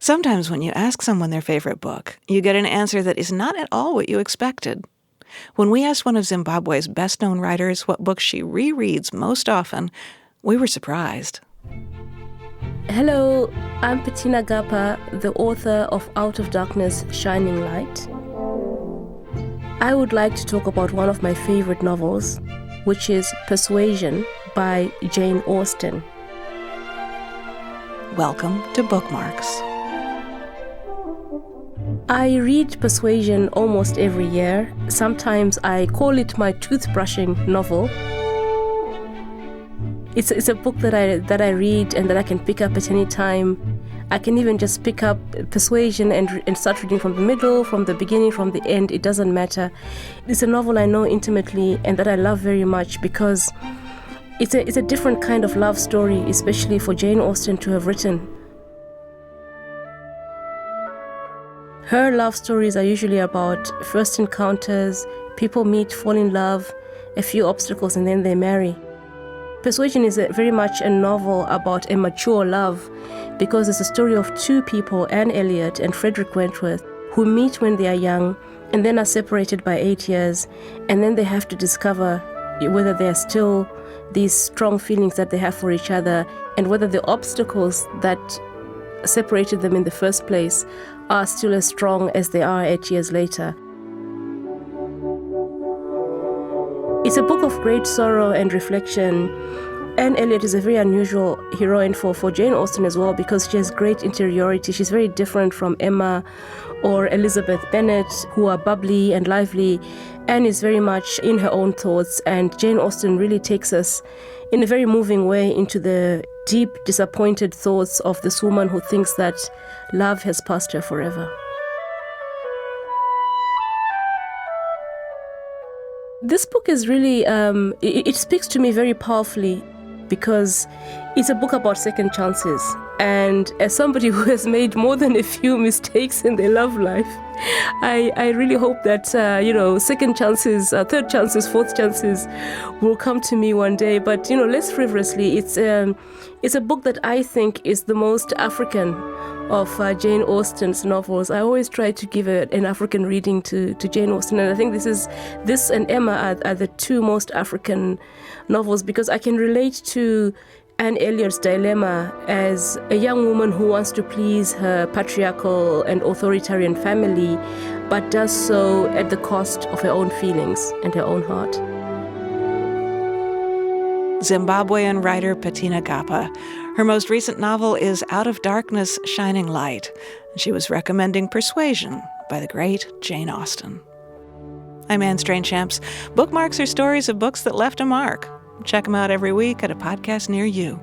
Sometimes when you ask someone their favorite book, you get an answer that is not at all what you expected. When we asked one of Zimbabwe's best-known writers what books she rereads most often, we were surprised. Hello, I'm Petina Gappah, the author of Out of Darkness, Shining Light. I would like to talk about one of my favorite novels, which is Persuasion by Jane Austen. Welcome to Bookmarks. I read Persuasion almost every year. Sometimes I call it my toothbrushing novel. It's a book that I read and that I can pick up at any time. I can even just pick up Persuasion and start reading from the middle, from the beginning, from the end. It doesn't matter. It's a novel I know intimately and that I love very much because it's a different kind of love story, especially for Jane Austen to have written. Her love stories are usually about first encounters, people meet, fall in love, a few obstacles, and then they marry. Persuasion is very much a novel about a mature love because it's a story of two people, Anne Elliot and Frederick Wentworth, who meet when they are young and then are separated by 8 years, and then they have to discover whether there are still these strong feelings that they have for each other and whether the obstacles that separated them in the first place are still as strong as they are 8 years later. It's a book of great sorrow and reflection. Anne Elliot is a very unusual heroine for Jane Austen as well because she has great interiority. She's very different from Emma or Elizabeth Bennet, who are bubbly and lively. Anne is very much in her own thoughts, and Jane Austen really takes us in a very moving way into the deep, disappointed thoughts of this woman who thinks that love has passed her forever. This book is really, it speaks to me very powerfully because it's a book about second chances. And as somebody who has made more than a few mistakes in their love life, I really hope that, second chances, third chances, fourth chances will come to me one day. But, less frivolously, it's a book that I think is the most African of Jane Austen's novels. I always try to give an African reading to Jane Austen, and I think this and Emma are the two most African novels because I can relate to Anne Elliot's dilemma as a young woman who wants to please her patriarchal and authoritarian family, but does so at the cost of her own feelings and her own heart. Zimbabwean writer Petina Gappah. Her most recent novel is Out of Darkness, Shining Light. She was recommending Persuasion by the great Jane Austen. I'm Anne Strainchamps. Bookmarks are stories of books that left a mark. Check them out every week at a podcast near you.